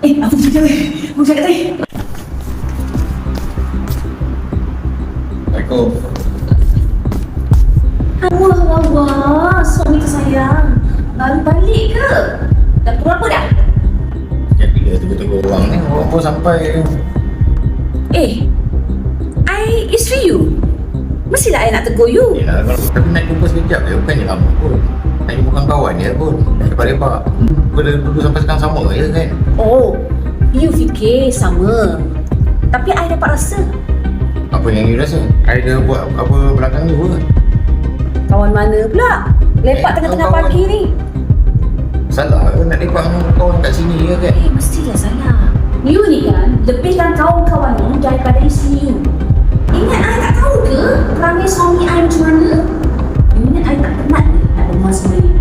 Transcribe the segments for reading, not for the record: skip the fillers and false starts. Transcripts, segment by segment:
Apa cerita weh? Apa cakap tadi? Assalamualaikum. Allah, suami tersayang. Baru balik ke? Dah pukul berapa dah? Sejak bila tunggu-tunggu orang ni, orang pun sampai. I isteri you. Mestilah I nak tegur you. Yelah, tapi nak jumpa sekejap je, bukannya lama pun. Nak jumpa kawan dia pun, lepak-lepak. Kita dulu sampai sekarang sama je kan? Oh, you fikir sama. Tapi I dapat rasa Apa yang you rasa? I dah buat apa belakang ni pun. kawan mana pula? Lepak tengah-tengah kawan. pagi ni. Salah ke nak lepak dengan kawan kat sini je kan? Mestilah salah. You ni kan lebihkan kawan-kawan you daripada isteri you. Ingat I tak tahu ke perangai suami I macam mana? You ingat I tak penat ke nak bermas sama dia?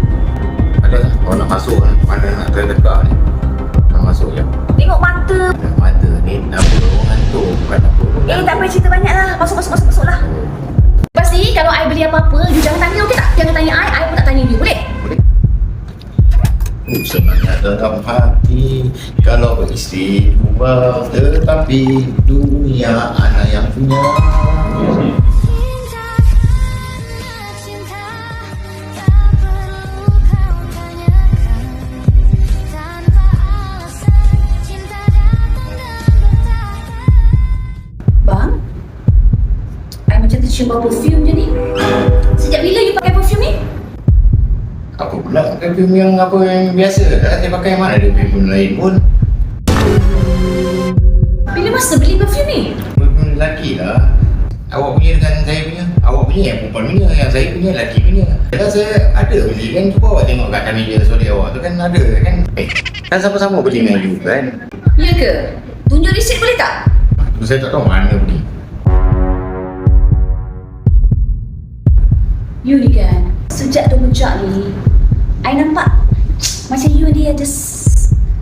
Ada lah, orang nak masuk lah. Mana nak terdekat ni. Nak masuk je. Tengok mata. Dah mata ni, apa orang hantu, bukan apa. Tak payah cerita banyak lah. Masuk lah. Lepas ni kalau I beli apa-apa, you jangan tanya okey tak? Jangan tanya I pun tak tanya you, boleh? Boleh? Senangnya dalam hati kalau beristri dua, tetapi dunia anak yang punya. Bang, I macam tercium bau perfume je ni. Sejak bila you pakai perfume ni? Apa pula perfume yang apa yang biasa? Saya pakai yang mana ada perfume lain pun. Bila masa beli perfume ni? Perfume lelaki lah. Awak punya dengan saya punya. Awak punya yang perempuan punya, yang saya punya lelaki punya. Kalau saya ada beli kan, cuba awak tengok kat atas meja sorry awak tu kan ada kan. Kan sama-sama beli dengan you kan. Ya ke? Tunjuk resit boleh tak? Tu saya tak tahu mana beli. You ni kan, sejak rujak ni, I nampak macam you ni ada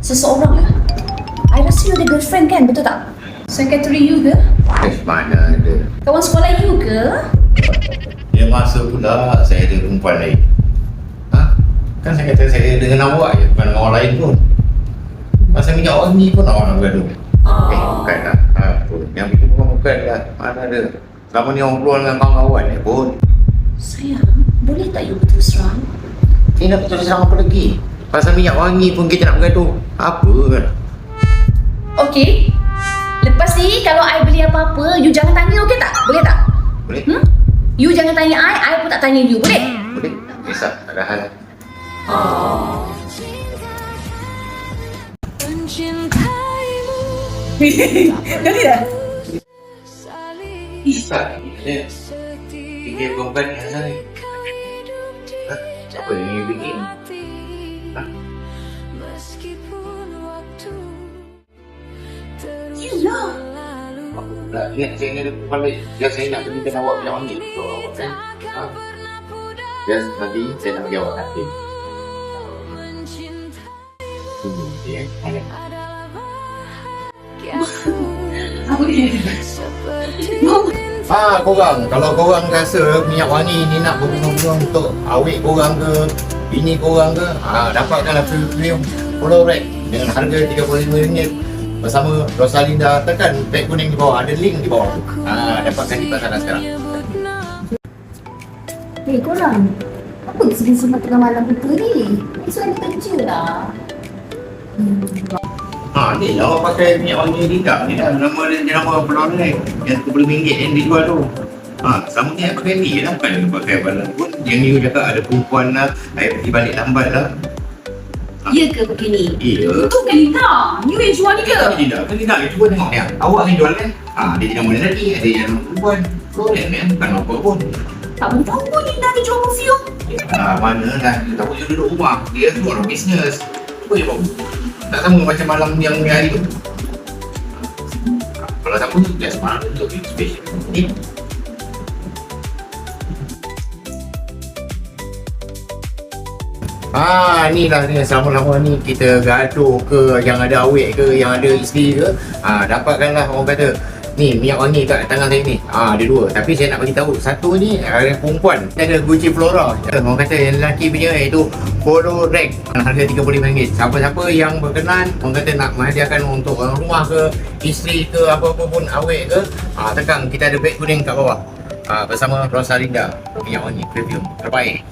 seseorang lah. I rasa you ada girlfriend kan, betul tak? Secretary you ke? Mana ada. Kawan sekolah you ke? Dia masa pula saya ada perempuan lain. Kan saya kata saya dengan awak je, bukan dengan orang lain pun. Masa minyak wangi pun awak nak bergaduh. Bukan lah. Yang bikin bukan lah. Mana ada. Selama ni orang keluar dengan kawan-kawan ni pun. Sayang, boleh tak you berterus terang? Ni nak betul serang apa lagi? Pasal minyak wangi pun kita nak bergaduh. Apa kan? Okey. Lepas ni kalau I beli apa-apa, you jangan tanya okey tak? Boleh tak? Boleh? You jangan tanya I pun tak tanya you, boleh? Boleh? Kisah, tak ada hal. Jadi dah? Kisah ni dia. Fikir perempuan ni asal ni. Apa yang you fikir? You lah. Apa pula? Ingat saya ni ada perempuan lain. Yang saya nak belikan awak minyak wangi untuk awak kan? Dan nanti saya nak bagi awak hati. Tunggu dia. Apa ni? Korang, kalau korang rasa minyak wangi ni nak berguna-guna untuk awet korang ke, bini korang ke, dapatkanlah premium Flowrack dengan harga RM35 bersama Rosalinda. Tekan tag kuning di bawah, ada link di bawah tu. Dapatkan di pasaran sekarang. Korang, apa sebenarnya tengah malam buka ni? Suara kerja lah. Ni lah awak pakai minyak wangi Linda ni dah. Nama dia nama Flowrack yang RM10 yang dijual tu. Sama ni aku pakai ni je lah, bukan dia pakai balas pun. Yang you cakap ada perempuan lah, saya pergi balik lambat lah. Ya ke begini? Iya. Itu kan Linda. You yang jual ni ke? Tidak, cuba tengok ni. Awak yang jual kan? Dia jadi nama lelaki, ada yang nama perempuan. Flowrack ni bukan apa pun. Tak boleh tahu pun Linda ni jual perfume. Mana lah, dia tahu dia duduk rumah. Dia tu orang bisnes. Cuba je bau. Tak sama macam malam yang ni hari tu. Kalau sama tu, dia semalam tu lebih special. Ni. Ni lah ni sama-sama ni kita gaduh ke, yang ada awet ke, yang ada isteri ke, dapatkanlah orang kata Ni minyak wangi kat tangan saya ni. Ada dua. Tapi saya nak bagi tahu, satu ni perempuan, dia ada Gucci Flora. Orang kata yang lelaki punya itu Polo Reg, harga RM35. Siapa-siapa yang berkenan, orang kata nak menghadiahkan untuk orang rumah ke, isteri ke, apa-apa pun, awet ke, tekan kita ada beg kuning kat bawah. Bersama Rosalinda minyak wangi premium terbaik.